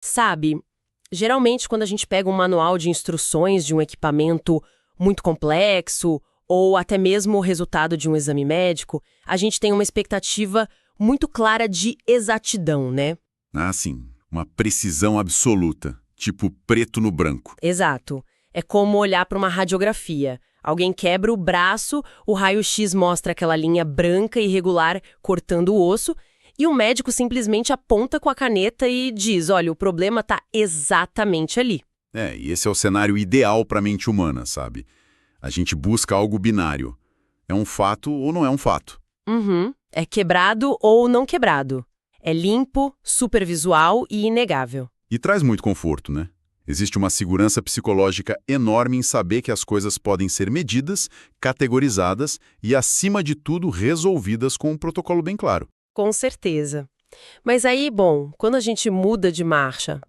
Sabe, geralmente quando a gente pega um manual de instruções de um equipamento muito complexo ou até mesmo o resultado de um exame médico, a gente tem uma expectativa muito clara de exatidão, né? Ah, sim. Uma precisão absoluta. Tipo preto no branco. Exato. É como olhar para uma radiografia. Alguém quebra o braço, o raio-x mostra aquela linha branca e irregular cortando o osso, e o médico simplesmente aponta com a caneta e diz, olha, o problema está exatamente ali. E esse é o cenário ideal para a mente humana, sabe? A gente busca algo binário. É um fato ou não é um fato. Uhum. É quebrado ou não quebrado. É limpo, supervisual e inegável. E traz muito conforto, né? Existe uma segurança psicológica enorme em saber que as coisas podem ser medidas, categorizadas e, acima de tudo, resolvidas com um protocolo bem claro. Com certeza. Mas aí, bom, quando a gente muda de marcha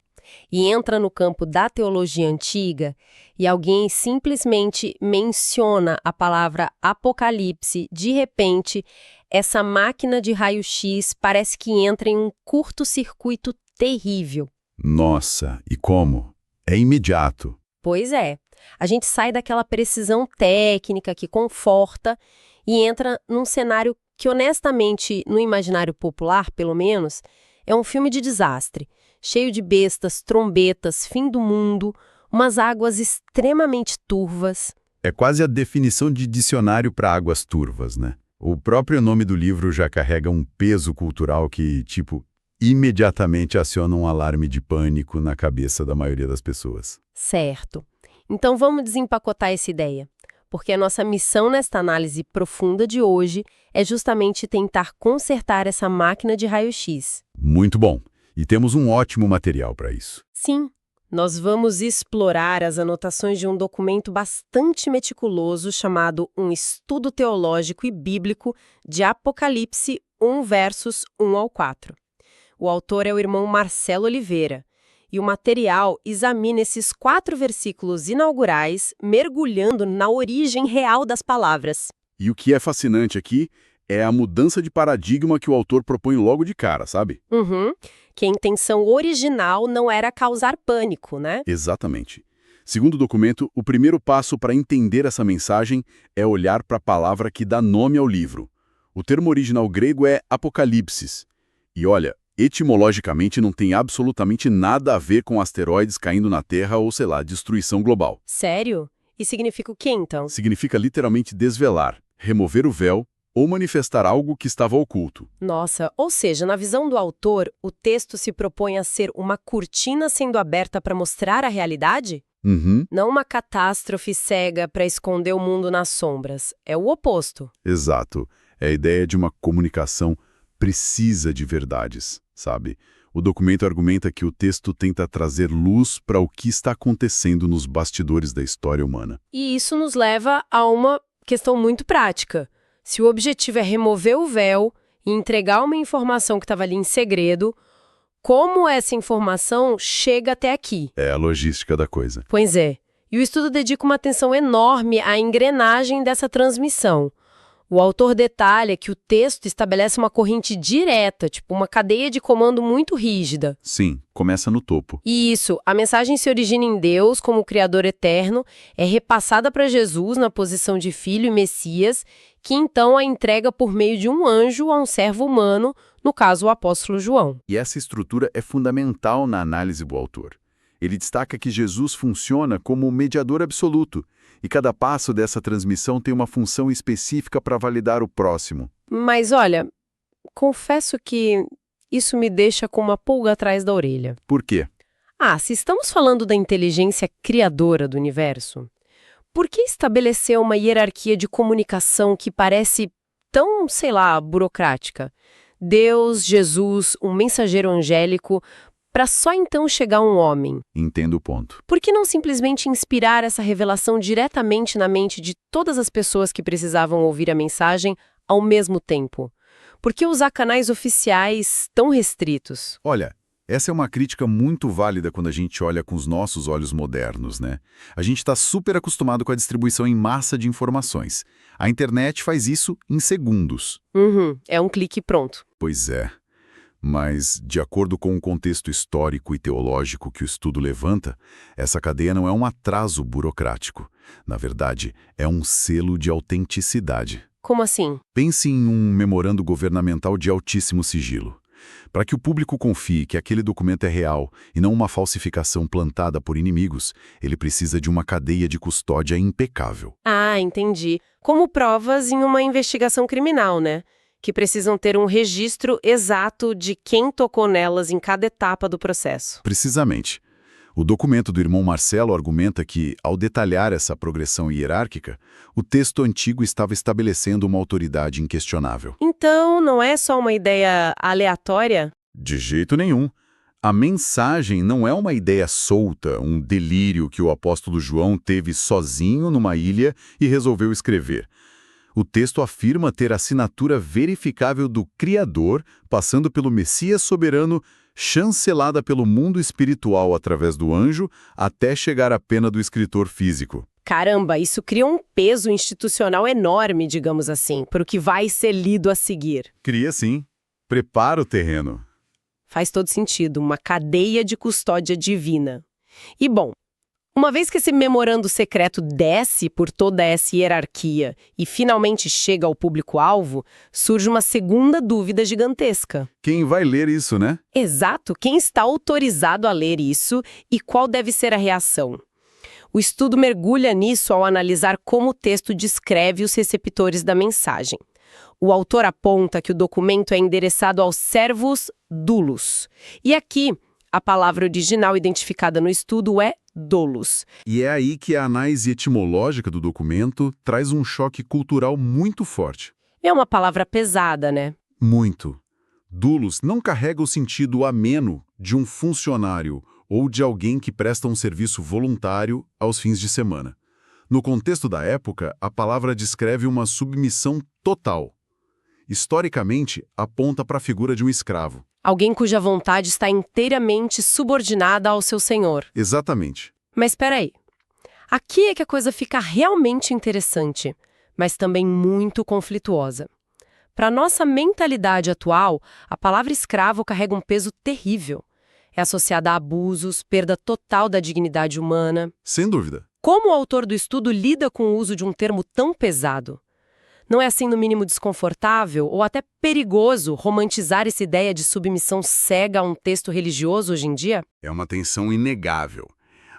e entra no campo da teologia antiga e alguém simplesmente menciona a palavra apocalipse, de repente, essa máquina de raio-x parece que entra em um curto-circuito terrível. Nossa, e como? É imediato. Pois é, a gente sai daquela precisão técnica que conforta e entra num cenário que, honestamente, no imaginário popular, pelo menos, é um filme de desastre, cheio de bestas, trombetas, fim do mundo, umas águas extremamente turvas. É quase a definição de dicionário para águas turvas, né? O próprio nome do livro já carrega um peso cultural que, imediatamente aciona um alarme de pânico na cabeça da maioria das pessoas. Certo. Então vamos desempacotar essa ideia, porque a nossa missão nesta análise profunda de hoje é justamente tentar consertar essa máquina de raio-x. Muito bom. E temos um ótimo material para isso. Sim, nós vamos explorar as anotações de um documento bastante meticuloso chamado Um Estudo Teológico e Bíblico de Apocalipse 1, versos 1 ao 4. O autor é o irmão Marcelo Oliveira, e o material examina esses 4 versículos inaugurais, mergulhando na origem real das palavras. E o que é fascinante aqui é a mudança de paradigma que o autor propõe logo de cara, sabe? Que a intenção original não era causar pânico, né? Exatamente. Segundo o documento, o primeiro passo para entender essa mensagem é olhar para a palavra que dá nome ao livro. O termo original grego é apocalipsis. E olha, etimologicamente não tem absolutamente nada a ver com asteroides caindo na Terra ou, sei lá, destruição global. Sério? E significa o quê, então? Significa literalmente desvelar, remover o véu ou manifestar algo que estava oculto. Nossa, ou seja, na visão do autor, o texto se propõe a ser uma cortina sendo aberta para mostrar a realidade? Não uma catástrofe cega para esconder o mundo nas sombras. É o oposto. Exato. É a ideia de uma comunicação precisa de verdades, sabe? O documento argumenta que o texto tenta trazer luz para o que está acontecendo nos bastidores da história humana. E isso nos leva a uma questão muito prática. Se o objetivo é remover o véu e entregar uma informação que estava ali em segredo, como essa informação chega até aqui? É a logística da coisa. Pois é. E o estudo dedica uma atenção enorme à engrenagem dessa transmissão. O autor detalha que o texto estabelece uma corrente direta, tipo uma cadeia de comando muito rígida. Sim, começa no topo. E isso, a mensagem se origina em Deus como Criador eterno, é repassada para Jesus na posição de Filho e Messias, que então a entrega por meio de um anjo a um servo humano, no caso o apóstolo João. E essa estrutura é fundamental na análise do autor. Ele destaca que Jesus funciona como o mediador absoluto, e cada passo dessa transmissão tem uma função específica para validar o próximo. Mas olha, confesso que isso me deixa com uma pulga atrás da orelha. Por quê? Se estamos falando da inteligência criadora do universo, por que estabelecer uma hierarquia de comunicação que parece tão, sei lá, burocrática? Deus, Jesus, um mensageiro angélico, para só então chegar um homem. Entendo o ponto. Por que não simplesmente inspirar essa revelação diretamente na mente de todas as pessoas que precisavam ouvir a mensagem ao mesmo tempo? Por que usar canais oficiais tão restritos? Olha, essa é uma crítica muito válida quando a gente olha com os nossos olhos modernos, né? A gente está super acostumado com a distribuição em massa de informações. A internet faz isso em segundos. É um clique pronto. Pois é. Mas, de acordo com o contexto histórico e teológico que o estudo levanta, essa cadeia não é um atraso burocrático. Na verdade, é um selo de autenticidade. Como assim? Pense em um memorando governamental de altíssimo sigilo. Para que o público confie que aquele documento é real e não uma falsificação plantada por inimigos, ele precisa de uma cadeia de custódia impecável. Ah, entendi. Como provas em uma investigação criminal, né? Que precisam ter um registro exato de quem tocou nelas em cada etapa do processo. Precisamente. O documento do irmão Marcelo argumenta que, ao detalhar essa progressão hierárquica, o texto antigo estava estabelecendo uma autoridade inquestionável. Então, não é só uma ideia aleatória? De jeito nenhum. A mensagem não é uma ideia solta, um delírio que o apóstolo João teve sozinho numa ilha e resolveu escrever. O texto afirma ter assinatura verificável do Criador, passando pelo Messias soberano, chancelada pelo mundo espiritual através do anjo, até chegar à pena do escritor físico. Caramba, isso cria um peso institucional enorme, digamos assim, para o que vai ser lido a seguir. Cria sim. Prepara o terreno. Faz todo sentido, uma cadeia de custódia divina. E bom, uma vez que esse memorando secreto desce por toda essa hierarquia e finalmente chega ao público-alvo, surge uma segunda dúvida gigantesca. Quem vai ler isso, né? Exato, quem está autorizado a ler isso e qual deve ser a reação? O estudo mergulha nisso ao analisar como o texto descreve os receptores da mensagem. O autor aponta que o documento é endereçado aos servos doulos. E aqui, a palavra original identificada no estudo é doulos. E é aí que a análise etimológica do documento traz um choque cultural muito forte. É uma palavra pesada, né? Muito. Doulos não carrega o sentido ameno de um funcionário ou de alguém que presta um serviço voluntário aos fins de semana. No contexto da época, a palavra descreve uma submissão total. Historicamente, aponta para a figura de um escravo. Alguém cuja vontade está inteiramente subordinada ao seu senhor. Exatamente. Mas espera aí. Aqui é que a coisa fica realmente interessante, mas também muito conflituosa. Para nossa mentalidade atual, a palavra escravo carrega um peso terrível. É associada a abusos, perda total da dignidade humana. Sem dúvida. Como o autor do estudo lida com o uso de um termo tão pesado? Não é assim no mínimo desconfortável ou até perigoso romantizar essa ideia de submissão cega a um texto religioso hoje em dia? É uma tensão inegável.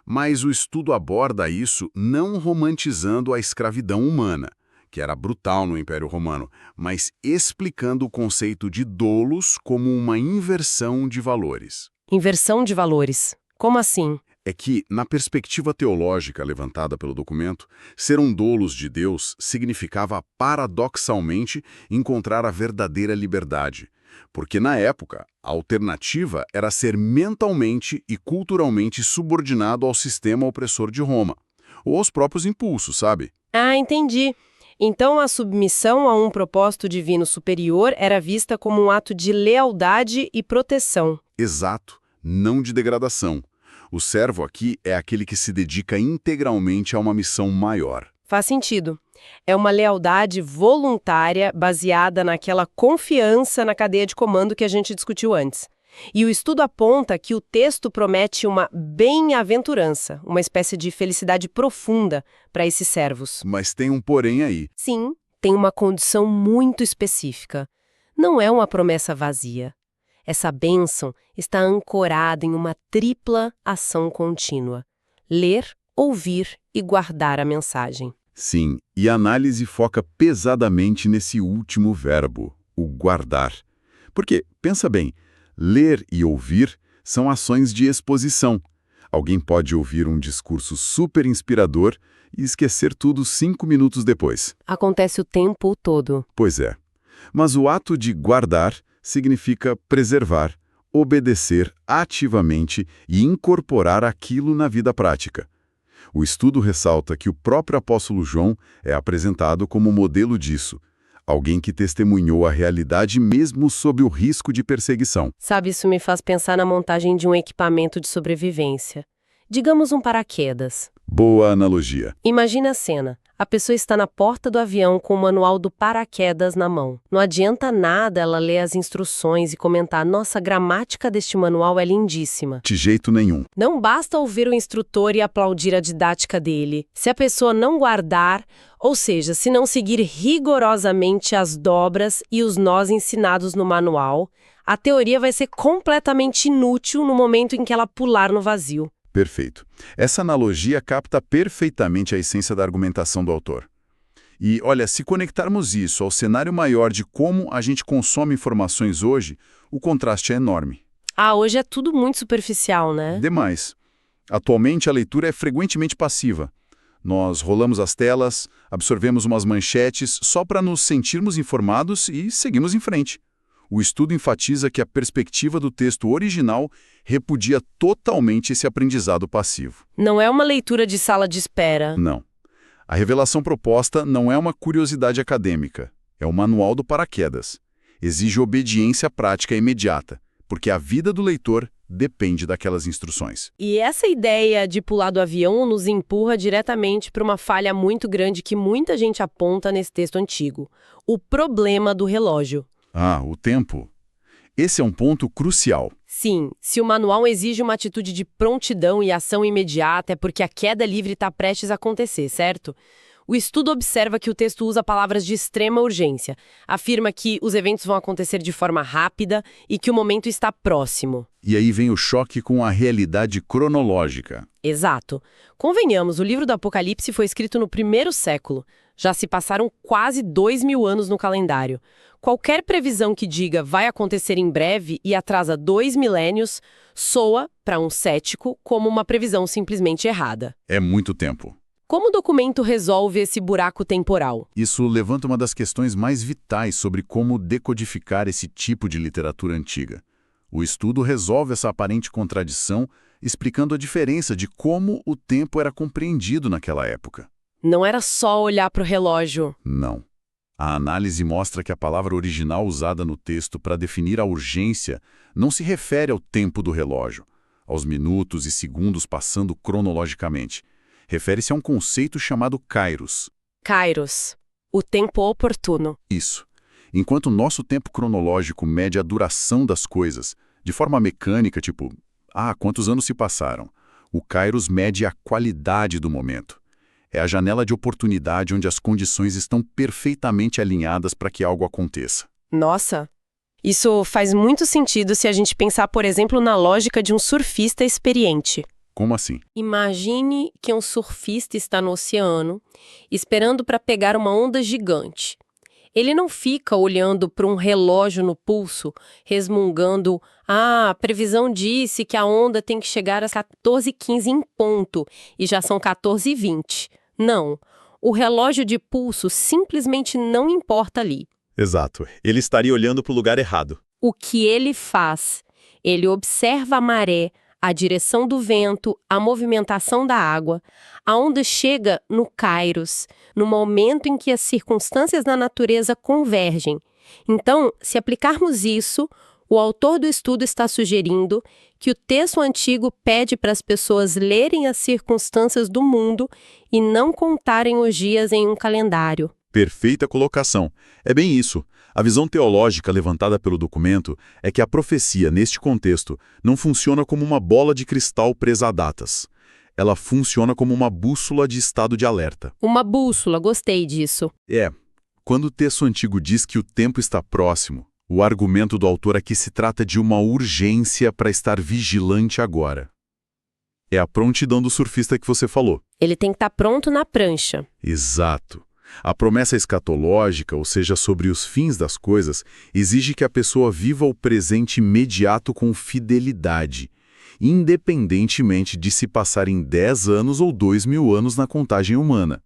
Mas o estudo aborda isso não romantizando a escravidão humana, que era brutal no Império Romano, mas explicando o conceito de doulos como uma inversão de valores. Inversão de valores. Como assim? É que, na perspectiva teológica levantada pelo documento, ser um doulos de Deus significava, paradoxalmente, encontrar a verdadeira liberdade. Porque, na época, a alternativa era ser mentalmente e culturalmente subordinado ao sistema opressor de Roma. Ou aos próprios impulsos, sabe? Ah, entendi. Então, a submissão a um propósito divino superior era vista como um ato de lealdade e proteção. Exato, não de degradação. O servo aqui é aquele que se dedica integralmente a uma missão maior. Faz sentido. É uma lealdade voluntária baseada naquela confiança na cadeia de comando que a gente discutiu antes. E o estudo aponta que o texto promete uma bem-aventurança, uma espécie de felicidade profunda para esses servos. Mas tem um porém aí. Sim, tem uma condição muito específica. Não é uma promessa vazia. Essa bênção está ancorada em uma tripla ação contínua: ler, ouvir e guardar a mensagem. Sim, e a análise foca pesadamente nesse último verbo, o guardar. Porque, pensa bem, ler e ouvir são ações de exposição. Alguém pode ouvir um discurso super inspirador e esquecer tudo 5 minutos depois. Acontece o tempo todo. Pois é. Mas o ato de guardar significa preservar, obedecer ativamente e incorporar aquilo na vida prática. O estudo ressalta que o próprio apóstolo João é apresentado como modelo disso, alguém que testemunhou a realidade mesmo sob o risco de perseguição. Sabe, isso me faz pensar na montagem de um equipamento de sobrevivência. Digamos um paraquedas. Boa analogia. Imagina a cena. A pessoa está na porta do avião com o manual do paraquedas na mão. Não adianta nada ela ler as instruções e comentar: nossa, a gramática deste manual é lindíssima. De jeito nenhum. Não basta ouvir o instrutor e aplaudir a didática dele. Se a pessoa não guardar, ou seja, se não seguir rigorosamente as dobras e os nós ensinados no manual, a teoria vai ser completamente inútil no momento em que ela pular no vazio. Perfeito. Essa analogia capta perfeitamente a essência da argumentação do autor. E, olha, se conectarmos isso ao cenário maior de como a gente consome informações hoje, o contraste é enorme. Hoje é tudo muito superficial, né? Demais. Atualmente, a leitura é frequentemente passiva. Nós rolamos as telas, absorvemos umas manchetes só para nos sentirmos informados e seguimos em frente. O estudo enfatiza que a perspectiva do texto original repudia totalmente esse aprendizado passivo. Não é uma leitura de sala de espera. Não. A revelação proposta não é uma curiosidade acadêmica, é o manual do paraquedas. Exige obediência prática imediata, porque a vida do leitor depende daquelas instruções. E essa ideia de pular do avião nos empurra diretamente para uma falha muito grande que muita gente aponta nesse texto antigo: o problema do relógio. O tempo. Esse é um ponto crucial. Sim, se o manual exige uma atitude de prontidão e ação imediata, é porque a queda livre está prestes a acontecer, certo? O estudo observa que o texto usa palavras de extrema urgência, afirma que os eventos vão acontecer de forma rápida e que o momento está próximo. E aí vem o choque com a realidade cronológica. Exato. Convenhamos, o livro do Apocalipse foi escrito no 1º século. Já se passaram quase 2000 anos no calendário. Qualquer previsão que diga vai acontecer em breve e atrasa 2 milênios soa, para um cético, como uma previsão simplesmente errada. É muito tempo. Como o documento resolve esse buraco temporal? Isso levanta uma das questões mais vitais sobre como decodificar esse tipo de literatura antiga. O estudo resolve essa aparente contradição, explicando a diferença de como o tempo era compreendido naquela época. Não era só olhar para o relógio. Não. A análise mostra que a palavra original usada no texto para definir a urgência não se refere ao tempo do relógio, aos minutos e segundos passando cronologicamente. Refere-se a um conceito chamado kairos. Kairos, o tempo oportuno. Isso. Enquanto o nosso tempo cronológico mede a duração das coisas, de forma mecânica, tipo, quantos anos se passaram? O kairos mede a qualidade do momento. É a janela de oportunidade onde as condições estão perfeitamente alinhadas para que algo aconteça. Nossa, isso faz muito sentido se a gente pensar, por exemplo, na lógica de um surfista experiente. Como assim? Imagine que um surfista está no oceano, esperando para pegar uma onda gigante. Ele não fica olhando para um relógio no pulso, resmungando: a previsão disse que a onda tem que chegar às 14h15 em ponto, e já são 14h20. Não, o relógio de pulso simplesmente não importa ali. Exato, ele estaria olhando para o lugar errado. O que ele faz? Ele observa a maré, a direção do vento, a movimentação da água. A onda chega no kairos, no momento em que as circunstâncias da natureza convergem. Então, se aplicarmos isso, o autor do estudo está sugerindo que o texto antigo pede para as pessoas lerem as circunstâncias do mundo e não contarem os dias em um calendário. Perfeita colocação. É bem isso. A visão teológica levantada pelo documento é que a profecia, neste contexto, não funciona como uma bola de cristal presa a datas. Ela funciona como uma bússola de estado de alerta. Uma bússola, gostei disso. Quando o texto antigo diz que o tempo está próximo, o argumento do autor é que se trata de uma urgência para estar vigilante agora. É a prontidão do surfista que você falou. Ele tem que estar pronto na prancha. Exato. A promessa escatológica, ou seja, sobre os fins das coisas, exige que a pessoa viva o presente imediato com fidelidade, independentemente de se passarem 10 anos ou 2000 anos na contagem humana.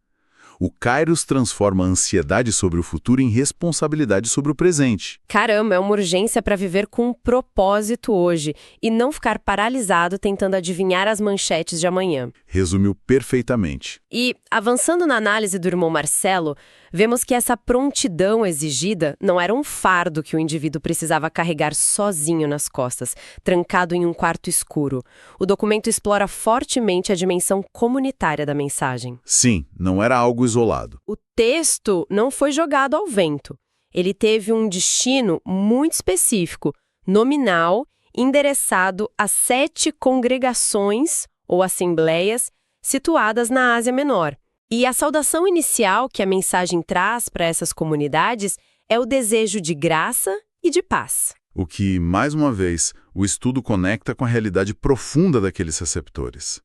O Kairos transforma a ansiedade sobre o futuro em responsabilidade sobre o presente. Caramba, é uma urgência para viver com um propósito hoje e não ficar paralisado tentando adivinhar as manchetes de amanhã. Resumiu perfeitamente. E, avançando na análise do irmão Marcelo, vemos que essa prontidão exigida não era um fardo que o indivíduo precisava carregar sozinho nas costas, trancado em um quarto escuro. O documento explora fortemente a dimensão comunitária da mensagem. Sim, não era algo isolado. O texto não foi jogado ao vento. Ele teve um destino muito específico, nominal, endereçado a 7 congregações ou assembleias situadas na Ásia Menor. E a saudação inicial que a mensagem traz para essas comunidades é o desejo de graça e de paz. O que, mais uma vez, o estudo conecta com a realidade profunda daqueles receptores.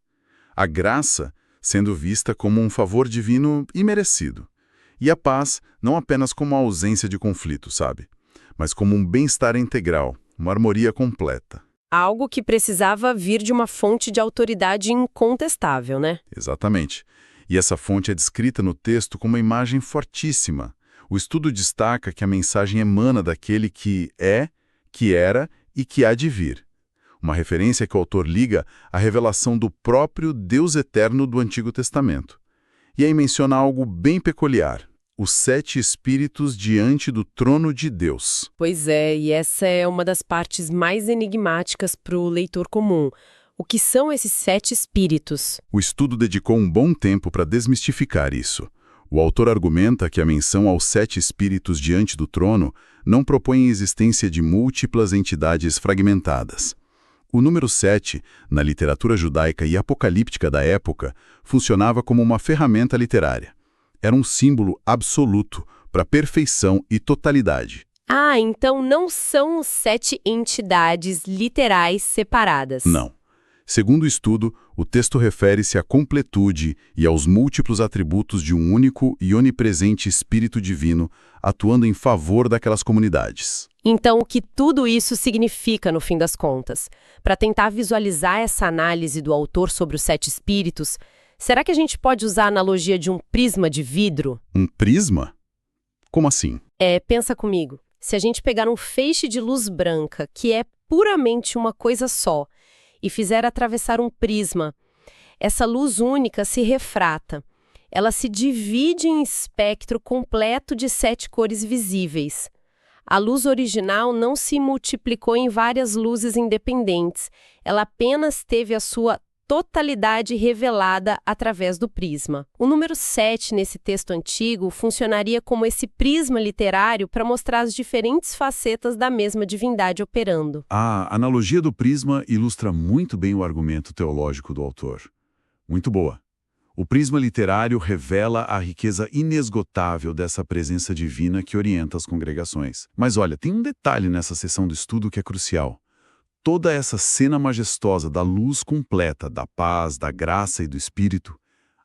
A graça sendo vista como um favor divino imerecido. E a paz não apenas como a ausência de conflito, sabe? Mas como um bem-estar integral, uma harmonia completa. Algo que precisava vir de uma fonte de autoridade incontestável, né? Exatamente. E essa fonte é descrita no texto com uma imagem fortíssima. O estudo destaca que a mensagem emana daquele que é, que era e que há de vir. Uma referência que o autor liga à revelação do próprio Deus eterno do Antigo Testamento. E aí menciona algo bem peculiar: os 7 espíritos diante do trono de Deus. Pois é, e essa é uma das partes mais enigmáticas para o leitor comum. O que são esses 7 espíritos? O estudo dedicou um bom tempo para desmistificar isso. O autor argumenta que a menção aos 7 espíritos diante do trono não propõe a existência de múltiplas entidades fragmentadas. O número 7, na literatura judaica e apocalíptica da época, funcionava como uma ferramenta literária. Era um símbolo absoluto para perfeição e totalidade. Ah, então não são 7 entidades literais separadas. Não. Segundo o estudo, o texto refere-se à completude e aos múltiplos atributos de um único e onipresente Espírito Divino atuando em favor daquelas comunidades. Então, o que tudo isso significa, no fim das contas? Para tentar visualizar essa análise do autor sobre os 7 espíritos, será que a gente pode usar a analogia de um prisma de vidro? Um prisma? Como assim? Pensa comigo. Se a gente pegar um feixe de luz branca, que é puramente uma coisa só, e fizer atravessar um prisma, essa luz única se refrata. Ela se divide em espectro completo de 7 cores visíveis. A luz original não se multiplicou em várias luzes independentes. Ela apenas teve a sua totalidade revelada através do prisma. O número 7 nesse texto antigo funcionaria como esse prisma literário para mostrar as diferentes facetas da mesma divindade operando. A analogia do prisma ilustra muito bem o argumento teológico do autor. Muito boa. O prisma literário revela a riqueza inesgotável dessa presença divina que orienta as congregações. Mas olha, tem um detalhe nessa seção do estudo que é crucial. Toda essa cena majestosa da luz completa, da paz, da graça e do Espírito,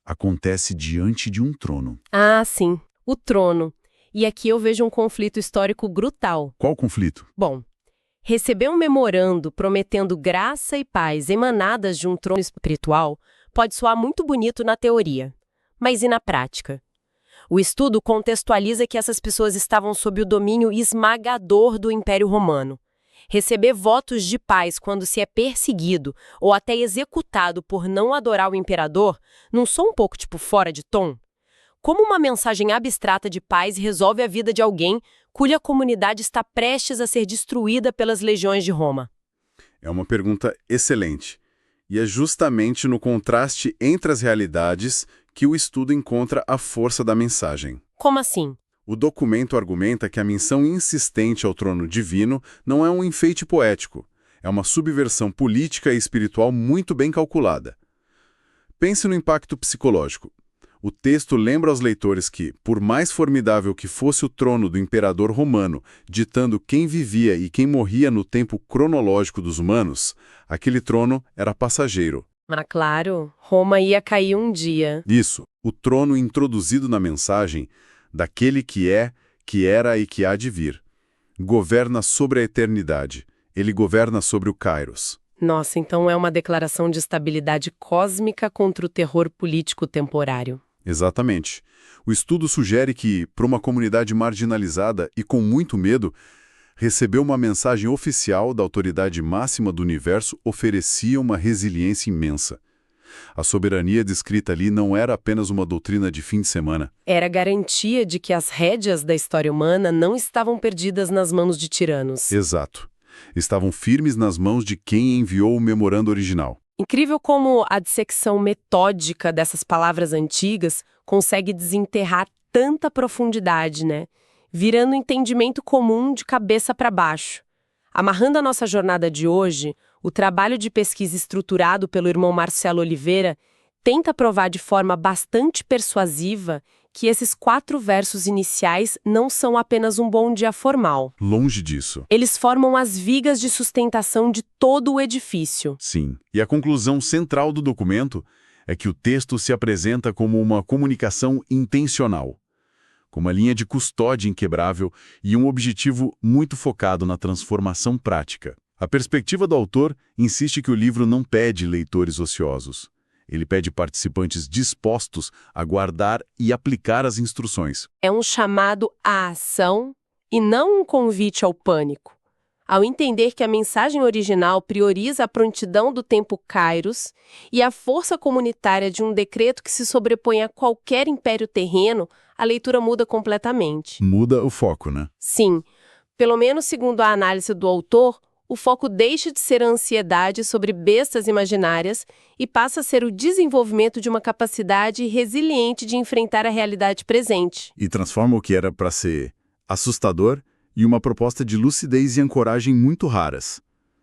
acontece diante de um trono. Ah, sim, o trono. E aqui eu vejo um conflito histórico brutal. Qual conflito? Bom, receber um memorando prometendo graça e paz emanadas de um trono espiritual pode soar muito bonito na teoria, mas e na prática? O estudo contextualiza que essas pessoas estavam sob o domínio esmagador do Império Romano. Receber votos de paz quando se é perseguido ou até executado por não adorar o imperador não soa um pouco fora de tom? Como uma mensagem abstrata de paz resolve a vida de alguém cuja comunidade está prestes a ser destruída pelas legiões de Roma? É uma pergunta excelente. E é justamente no contraste entre as realidades que o estudo encontra a força da mensagem. Como assim? O documento argumenta que a menção insistente ao trono divino não é um enfeite poético, é uma subversão política e espiritual muito bem calculada. Pense no impacto psicológico. O texto lembra aos leitores que, por mais formidável que fosse o trono do imperador romano, ditando quem vivia e quem morria no tempo cronológico dos humanos, aquele trono era passageiro. Ah, claro, Roma ia cair um dia. Isso, o trono introduzido na mensagem daquele que é, que era e que há de vir. Governa sobre a eternidade. Ele governa sobre o Kairos. Nossa, então é uma declaração de estabilidade cósmica contra o terror político temporário. Exatamente. O estudo sugere que, para uma comunidade marginalizada e com muito medo, receber uma mensagem oficial da autoridade máxima do universo oferecia uma resiliência imensa. A soberania descrita ali não era apenas uma doutrina de fim de semana. Era garantia de que as rédeas da história humana não estavam perdidas nas mãos de tiranos. Exato. Estavam firmes nas mãos de quem enviou o memorando original. Incrível como a dissecção metódica dessas palavras antigas consegue desenterrar tanta profundidade, né? Virando um entendimento comum de cabeça para baixo. Amarrando a nossa jornada de hoje, o trabalho de pesquisa estruturado pelo irmão Marcelo Oliveira tenta provar de forma bastante persuasiva que esses 4 versos iniciais não são apenas um bom dia formal. Longe disso. Eles formam as vigas de sustentação de todo o edifício. Sim. E a conclusão central do documento é que o texto se apresenta como uma comunicação intencional, com uma linha de custódia inquebrável e um objetivo muito focado na transformação prática. A perspectiva do autor insiste que o livro não pede leitores ociosos. Ele pede participantes dispostos a guardar e aplicar as instruções. É um chamado à ação e não um convite ao pânico. Ao entender que a mensagem original prioriza a prontidão do tempo Kairos e a força comunitária de um decreto que se sobrepõe a qualquer império terreno, a leitura muda completamente. Muda o foco, né? Sim, pelo menos segundo a análise do autor, o foco deixa de ser a ansiedade sobre bestas imaginárias e passa a ser o desenvolvimento de uma capacidade resiliente de enfrentar a realidade presente. E transforma o que era para ser assustador em uma proposta de lucidez e ancoragem muito raras.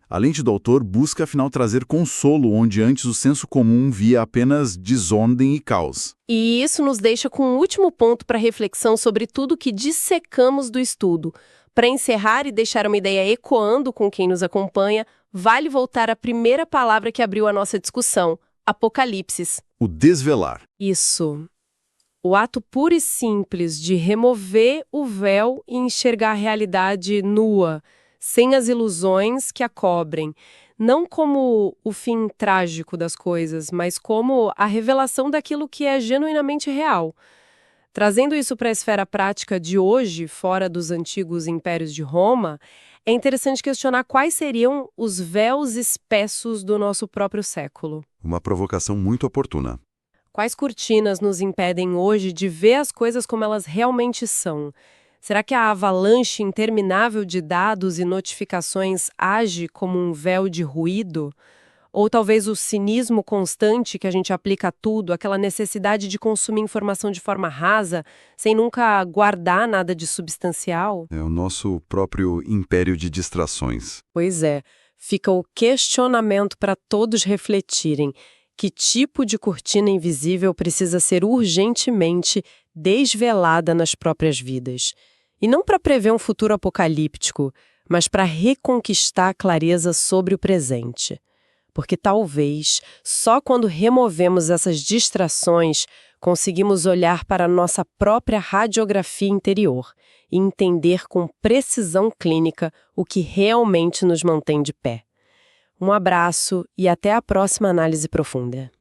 A lente do autor busca, afinal, trazer consolo onde antes o senso comum via apenas desordem e caos. E isso nos deixa com um último ponto para reflexão sobre tudo que dissecamos do estudo. Para encerrar e deixar uma ideia ecoando com quem nos acompanha, vale voltar à primeira palavra que abriu a nossa discussão, Apocalipse. O desvelar. Isso. O ato puro e simples de remover o véu e enxergar a realidade nua, sem as ilusões que a cobrem. Não como o fim trágico das coisas, mas como a revelação daquilo que é genuinamente real. Trazendo isso para a esfera prática de hoje, fora dos antigos impérios de Roma, é interessante questionar quais seriam os véus espessos do nosso próprio século. Uma provocação muito oportuna. Quais cortinas nos impedem hoje de ver as coisas como elas realmente são? Será que a avalanche interminável de dados e notificações age como um véu de ruído? Ou talvez o cinismo constante que a gente aplica a tudo, aquela necessidade de consumir informação de forma rasa, sem nunca guardar nada de substancial? É o nosso próprio império de distrações. Pois é, fica o questionamento para todos refletirem. Que tipo de cortina invisível precisa ser urgentemente desvelada nas próprias vidas? E não para prever um futuro apocalíptico, mas para reconquistar a clareza sobre o presente. Porque talvez, só quando removemos essas distrações, conseguimos olhar para a nossa própria radiografia interior e entender com precisão clínica o que realmente nos mantém de pé. Um abraço e até a próxima análise profunda.